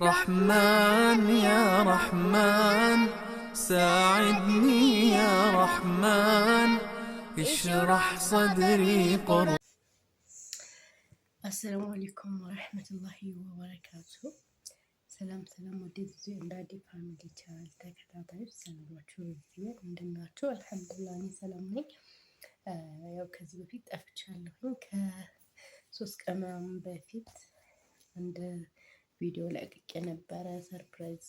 رحمن يا رحمن ساعدني يا رحمن اشرح صدري السلام عليكم ورحمة الله وبركاته። ሰላም ወዴት እንዳዲ ፋሚሊ ቻናል ተከታታዮች ሰላማችሁ ይብዛ። እንደናችሁ አልሐምዱሊላህ እኔ ሰላም ነኝ። ያው ከዚህ በፊት ጠፍቻለሁኝ ከ3 ቀን በፊት አንድ ቪዲዮ ለቅቄ ነበረ። ሰርፕራይዝ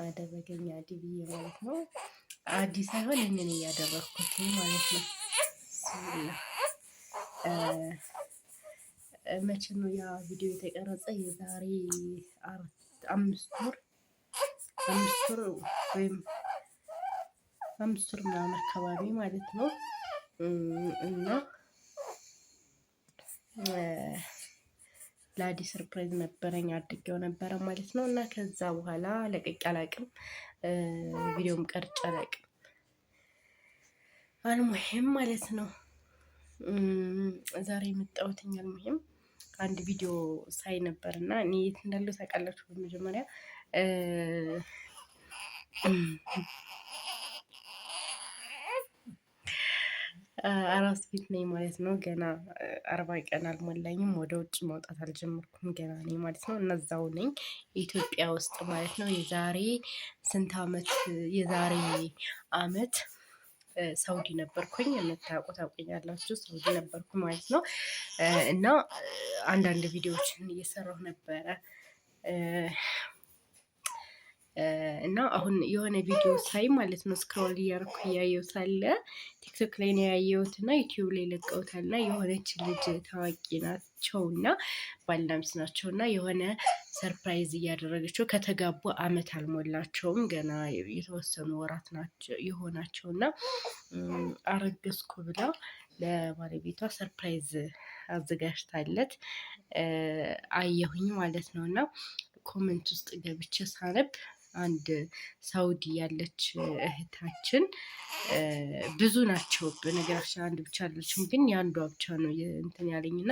አደረገኝ አዲ ብዬ ማለት ነው። አዲ ሳይሆን እኔ ነኝ ያደረኩት ማለት ነው። መቼ ነው ያ ቪዲዮ የተቀረጸ? የዛሬ 5 ወር ወይም 5 ወር ምናምን አካባቢ ማለት ነው። እና ለአዲ ሰርፕራይዝ ነበረኝ አድርጌው ነበረ ማለት ነው። እና ከዛ በኋላ ለቅቄ አላቅም፣ ቪዲዮም ቀርጬ አላቅም። አልሙሂም ማለት ነው ዛሬ የመጣሁትኝ አልሙሂም አንድ ቪዲዮ ሳይ ነበር እና እኔ የት እንዳለው ታውቃላችሁ? በመጀመሪያ አራስ ቤት ነኝ ማለት ነው። ገና 40 ቀን አልሞላኝም። ወደ ውጭ መውጣት አልጀመርኩም ገና ነኝ ማለት ነው። እነዛው ነኝ ኢትዮጵያ ውስጥ ማለት ነው። የዛሬ ስንት አመት? የዛሬ አመት ሳውዲ ነበርኩኝ። የምታውቁ ታውቁኛላችሁ። ሳውዲ ነበርኩ ማለት ነው። እና አንዳንድ ቪዲዮዎችን እየሰራሁ ነበረ እና አሁን የሆነ ቪዲዮ ሳይ ማለት ነው ስክሮል እያደረኩ እያየሁት ሳለ ቲክቶክ ላይ ነው ያየሁት እና ዩቲዩብ ላይ ለቀውታል እና የሆነች ልጅ ታዋቂ ናቸው እና ባልና ሚስት ናቸው እና የሆነ ሰርፕራይዝ እያደረገችው ከተጋቡ አመት አልሞላቸውም ገና የተወሰኑ ወራት ናቸው የሆናቸው እና አረገዝኩ ብላ ለባለቤቷ ሰርፕራይዝ አዘጋጅታለት አየሁኝ ማለት ነው። እና ኮሜንት ውስጥ ገብቼ ሳነብ አንድ ሳውዲ ያለች እህታችን ብዙ ናቸው በነገራችን አንድ ብቻ አለችም፣ ግን የአንዷ ብቻ ነው እንትን ያለኝና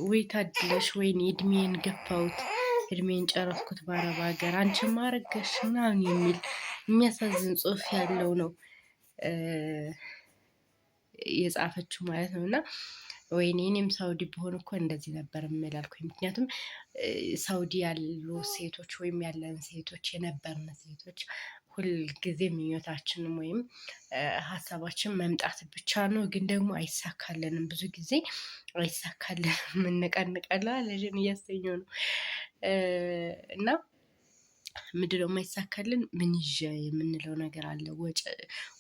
ወይ ታድለሽ ወይኔ እድሜን ገፋሁት እድሜን ጨረስኩት በአረብ ሀገር አንቺማ አረገሽ ምናምን የሚል የሚያሳዝን ጽሑፍ ያለው ነው የጻፈችው ማለት ነው። እና ወይኔ እኔም ሳውዲ በሆን እኮ እንደዚህ ነበር የምላልኩኝ። ምክንያቱም ሳውዲ ያሉ ሴቶች ወይም ያለን ሴቶች የነበርን ሴቶች ሁልጊዜ ምኞታችንም ወይም ሀሳባችን መምጣት ብቻ ነው። ግን ደግሞ አይሳካልንም፣ ብዙ ጊዜ አይሳካልንም። እንቀንቃለን ልጅን እያሰኘው ነው እና ምንድነው የማይሳካልን? ምን ይዤ የምንለው ነገር አለ።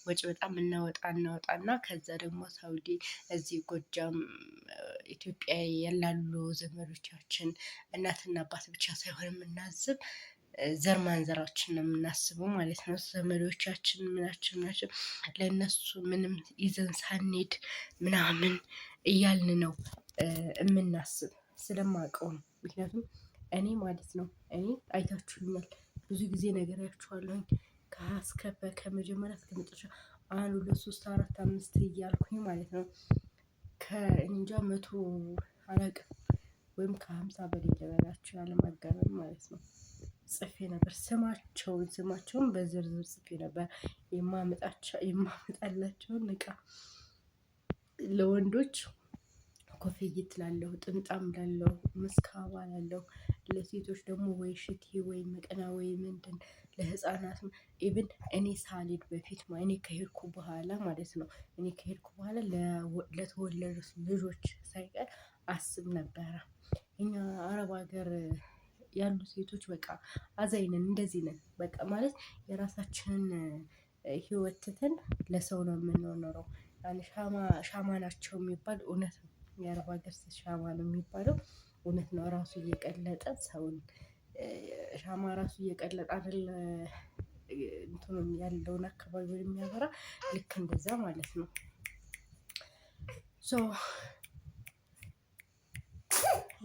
ወጪ በጣም እናወጣና ከዛ ደግሞ ሳውዲ እዚህ ጎጃም ኢትዮጵያ ያላሉ ዘመዶቻችን እናትና አባት ብቻ ሳይሆን የምናስብ ዘር ማንዘራችን ነው የምናስበው ማለት ነው። ዘመዶቻችን ምናችን ለእነሱ ምንም ይዘን ሳንሄድ ምናምን እያልን ነው የምናስብ ስለማውቀው ነው። ምክንያቱም እኔ ማለት ነው እኔ አይታችሁኛል ብዙ ጊዜ ነግሬያችኋለሁኝ ከአስከፈ ከመጀመሪያ እስከ መጨረሻ 1 2 3 4 5 እያልኩኝ ማለት ነው ከእንጃ 100 አላውቅም ወይም ከ50 በላይ ልበላችሁ ያለማጋነን ማለት ነው ጽፌ ነበር። ስማቸውን በዝርዝር ጽፌ ነበር የማመጣላቸውን እቃ ለወንዶች ኮፍይት ላለሁ፣ ጥምጣም ላለሁ፣ መስካባ ላለሁ፣ ለሴቶች ደግሞ ወይ ሽቲ ወይ መቀና ወይ ምንድን፣ ለህፃናትም ኢቭን እኔ ሳልሄድ በፊት እኔ ከሄድኩ በኋላ ማለት ነው እኔ ከሄድኩ በኋላ ለተወለዱት ልጆች ሳይቀር አስብ ነበረ። እኛ አረብ ሀገር ያሉ ሴቶች በቃ አዛኝ ነን፣ እንደዚህ ነን በቃ ማለት የራሳችንን ህይወት ትተን ለሰው ነው የምንኖረው። ሻማ ናቸው የሚባል እውነት ነው። የአረብ ሀገር ሻማ ነው የሚባለው እውነት ነው። ራሱ እየቀለጠ ሰውን ሻማ ራሱ እየቀለጠ አይደል እንትኑን ያለውን አካባቢውን የሚያበራ ልክ እንደዛ ማለት ነው።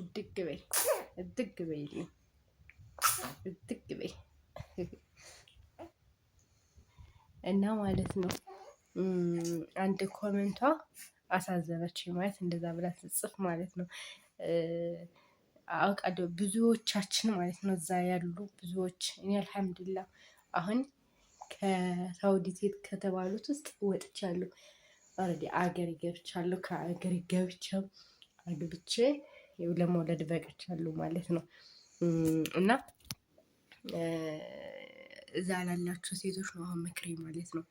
እድግ በይ እና ማለት ነው አንድ ኮሜንቷ አሳዘነች ማለት እንደዛ ብላ ትጽፍ ማለት ነው። አውቃለሁ ብዙዎቻችን ማለት ነው እዛ ያሉ ብዙዎች። እኔ አልሐምዱሊላህ አሁን ከሳውዲ ሴት ከተባሉት ውስጥ ወጥቻለሁ። ኦልሬዲ አገር ገብቻለሁ። ከአገር ገብቼው አግብቼ ለመውለድ በቅቻለሁ ማለት ነው። እና እዛ ላላችሁ ሴቶች ነው አሁን ምክሬ ማለት ነው።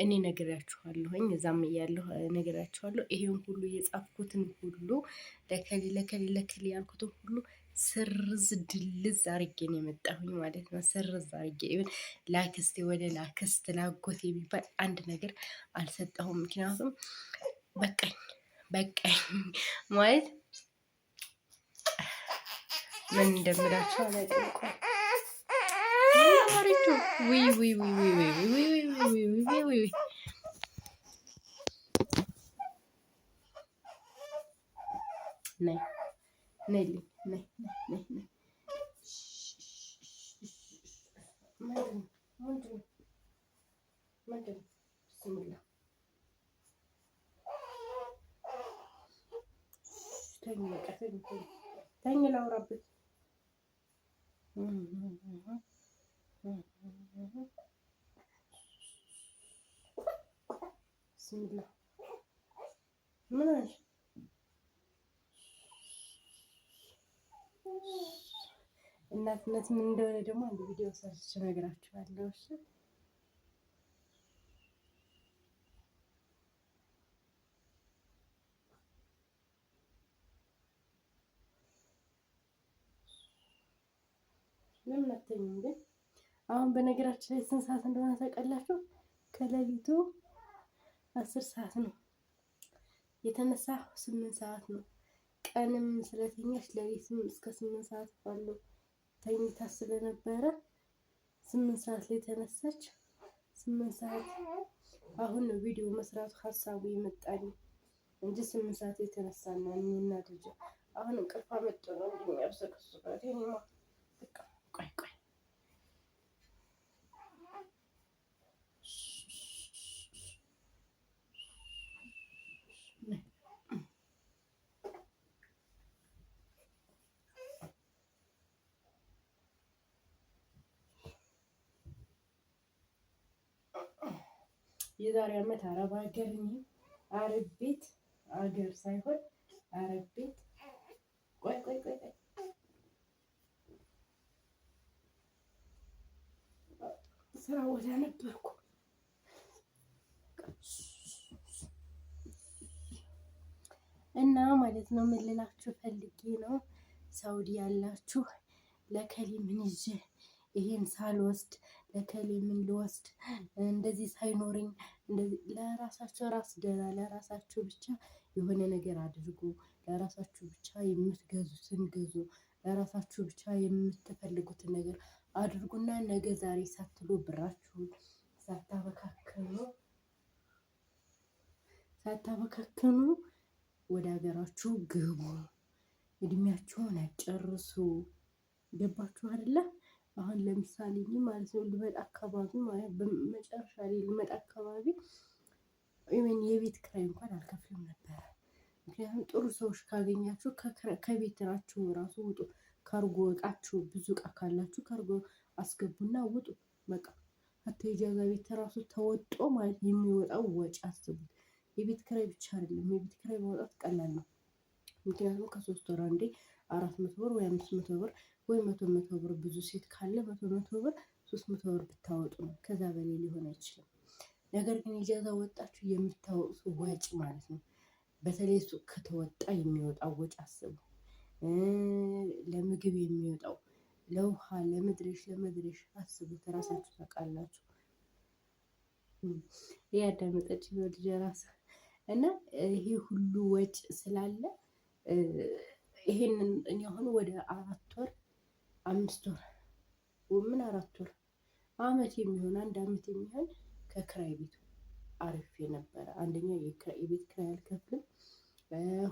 እኔ ነግራችኋለሁኝ እዛም እያለሁ ነግራችኋለሁ። ይሄን ሁሉ የጻፍኩትን ሁሉ ለከሌ ለከሌ ለከሌ ያልኩትን ሁሉ ስርዝ ድልዝ አርጌ ነው የመጣሁኝ ማለት ነው። ስርዝ አርጌ ኢቭን ላክስቴ ወደ ላክስት ላጎት የሚባል አንድ ነገር አልሰጠሁም። ምክንያቱም በቃኝ በቃኝ ማለት ምን እንደምላችሁ አላውቅም። ውይ ውይ ውይ ውይ ውይ ውይ ውይ ውይ ውይ ነይ ነይልኝ ነይ ነይ ነይ ተኝ ላውራበት ብስሚላ ምን አልሽ? እናትነት ምን እንደሆነ ደግሞ አንድ ቪዲዮ ሰርች እነግራችኋለሁ። እሺ ምን መተኝም ግን አሁን በነገራችን ላይ ስንት ሰዓት እንደሆነ ታውቃላችሁ? ከሌሊቱ 10 ሰዓት ነው የተነሳ 8 ሰዓት ነው። ቀንም ስለተኛች ሌሊትም እስከ 8 ሰዓት ባለው ተኝታ ስለነበረ 8 ሰዓት ላይ ተነሳች። 8 ሰዓት አሁን ነው ቪዲዮ መስራቱ ሀሳቡ ይመጣል እንጂ 8 ሰዓት የተነሳና እኔና ልጅ አሁን እንቅልፍ መጥቶ ነው እንደሚያብሰከስባት ይሄማ በቃ ቆይ ቆይ የዛሬ ዓመት አረብ ሀገር ነኝ። አረብ ቤት አገር ሳይሆን አረብ ቤት ቆይ ቆይ ቆይ ስራ ቦታ ነበርኩ እና ማለት ነው። ምን ልላችሁ ፈልጌ ነው፣ ሳውዲ ያላችሁ ለከሌ ምን ይዤ ይሄን ሳልወስድ ለከሌ ምን ልወስድ እንደዚህ ሳይኖረኝ እንደዚህ ለራሳችሁ ራስ ደህና ለራሳችሁ ብቻ የሆነ ነገር አድርጉ። ለራሳችሁ ብቻ የምትገዙትን ግዙ። ለራሳችሁ ብቻ የምትፈልጉትን ነገር አድርጉና ነገ ዛሬ ሳትሉ ብራችሁን ሳታበካክኑ ወደ ሀገራችሁ ግቡ። እድሜያችሁን አጨርሱ። ገባችሁ አይደለ? አሁን ለምሳሌ እኔ ማለት ነው ልመጣ አካባቢ ማለት በመጨረሻ ላይ ልመጣ አካባቢ የቤት ኪራይ እንኳን አልከፍልም ነበረ። ምክንያቱም ጥሩ ሰዎች ካገኛችሁ ከቤት ናችሁ ራሱ ውጡ። ካርጎ እቃችሁ ብዙ እቃ ካላችሁ ካርጎ አስገቡና ውጡ። በቃ ሀታ የጃዛ ቤት ራሱ ተወጦ ማለት የሚወጣው ወጪ አስቡት። የቤት ኪራይ ብቻ አይደለም፣ የቤት ኪራይ ማውጣት ቀላል ነው። ምክንያቱም ከ3 ወር አንዴ 400 ብር ወይ 500 ብር ወይ 100 ብር ብዙ ሴት ካለ 100 ብር 300 ብር ብታወጡ ነው። ከዛ በላይ ሊሆን አይችልም። ነገር ግን ኢጃዛ ወጣችሁ የምታወጡት ወጪ ማለት ነው። በተለይ ሱቅ ከተወጣ የሚወጣው ወጪ አስቡ። ለምግብ የሚወጣው ለውሃ ለመድረሽ አስቡት። ራሳችሁ ታውቃላችሁ። ያዳመጠች ነው ልጅ ራስ እና ይሄ ሁሉ ወጪ ስላለ ይሄንን እኔ አሁን ወደ 4 ወር 5 ወር ምን 4 ወር አመት የሚሆን 1 አመት የሚሆን ከክራይ ቤቱ አርፌ ነበረ። አንደኛ የቤት ክራይ አልከፍልም።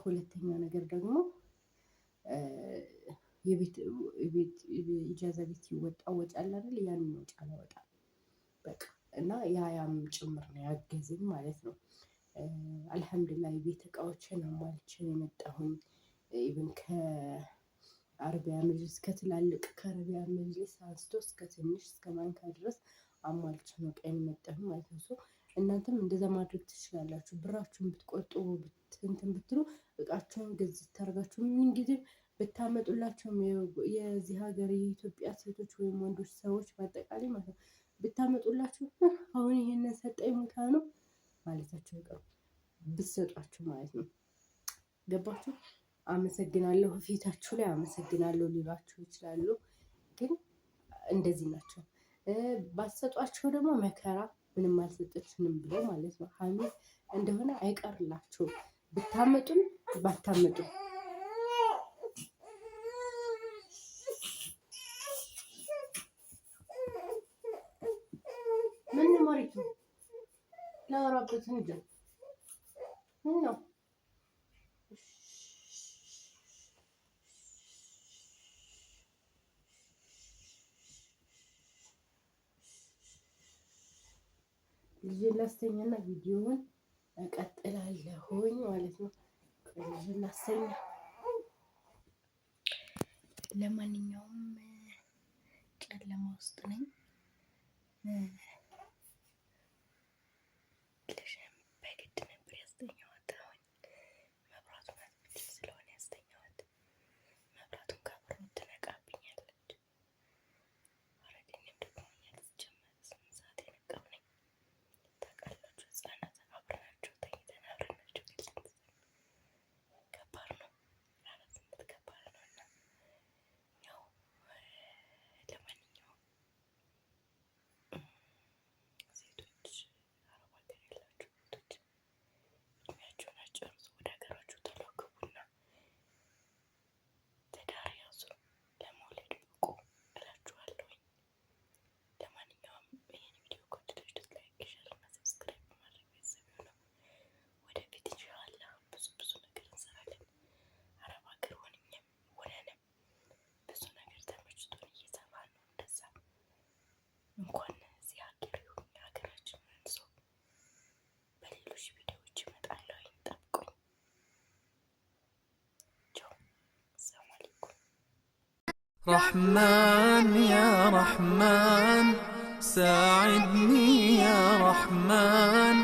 ሁለተኛ ነገር ደግሞ የቤት ኢጃዛ ቤት ይወጣ ወጪ አለ አይደል? ያንን ወጪ አላወጣም በቃ። እና ያም ጭምር ነው ያገዘኝ ማለት ነው። አልሐምዱሊላህ የቤት እቃዎችን አሟልቼ የመጣሁኝ። ኢቭን ከአረቢያ መጅሊስ ከትላልቅ ከአረቢያ መጅሊስ አንስቶ እስከ ትንሽ እስከ ማንካ ድረስ አሟልቼ ነው ቀን መጣሁ ማለት ነው። እናንተም እንደዛ ማድረግ ትችላላችሁ። ብራችሁን ብትቆጥቡ እንትን ብትሉ እቃችሁን ገዝት ታርጋችሁ ምን ጊዜ ብታመጡላቸው የዚህ ሀገር የኢትዮጵያ ሴቶች ወይም ወንዶች ሰዎች በአጠቃላይ ማለት ነው ብታመጡላችሁ አሁን ይሄንን ሰጠኝ ሙታ ነው ማለታቸው ይቀር ብትሰጧችሁ ማለት ነው። ገባችሁ? አመሰግናለሁ ፊታችሁ ላይ አመሰግናለሁ ሊሏችሁ ይችላሉ። ግን እንደዚህ ናቸው። ባትሰጧቸው ደግሞ መከራ ምንም አልሰጠችንም ብለው ማለት ነው ሀሜት እንደሆነ አይቀርላችሁም። ብታመጡም ባታመጡም ምን ማሪቱ ላወራበት እንጂ ምን ነው ልጅ ላስተኛና ቪዲዮውን እቀጥላለሁኝ ማለት ነው። ልጅ ላስተኛ። ለማንኛውም ጨለማ ውስጥ ነኝ። ልጅም በግድ ነበር ያስተኛዋት። መብራቱን አጥፍቼ ስለሆነ ያስተኛዋት። መብራቱን ካብሮ ትነቃብኛለች። አረገኝም ደግሞ ያልጀመረ 8 ሰዓት የነቃው ነኝ። ታውቃላችሁ ህጻናት አብረናቸው ተኝተን አብረናቸው ገልጸን ከባድ ነው። አራስነት ከባድ ነው እና ያው ለማንኛውም ሴቶች አረብ ሀገር ያላችሁ ሴቶች እድሜያችሁን አጨርሱ፣ ወደ ሀገራችሁ ቶሎ ግቡና ትዳር ያዙ፣ ለመውለድ ብቁ እላችኋለሁኝ። ለማንኛውም ይህን ቪዲዮ ከወደዳችሁት ላይክ፣ ሼር እና ሰብስክራይብ በማድረግ ቤተሰብ ይሁኑ። ወደፊት ኢንሻአላህ ብዙ ነገር እንሰራለን። አረብ ሀገር ሆነንም ብዙ ነገር ተመችቶን እየሰራን ነው። እንደዛ እንኳን እዚህ ሀገር ይሁን የሀገራችን ሰው በሌሎች ቪዲዮዎች ይመጣለሁ። ጠብቁኝ። ቻው። ሰላም አለይኩም። رحمن يا رحمن ساعدني يا رحمن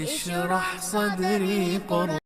اشرح صدري قرآن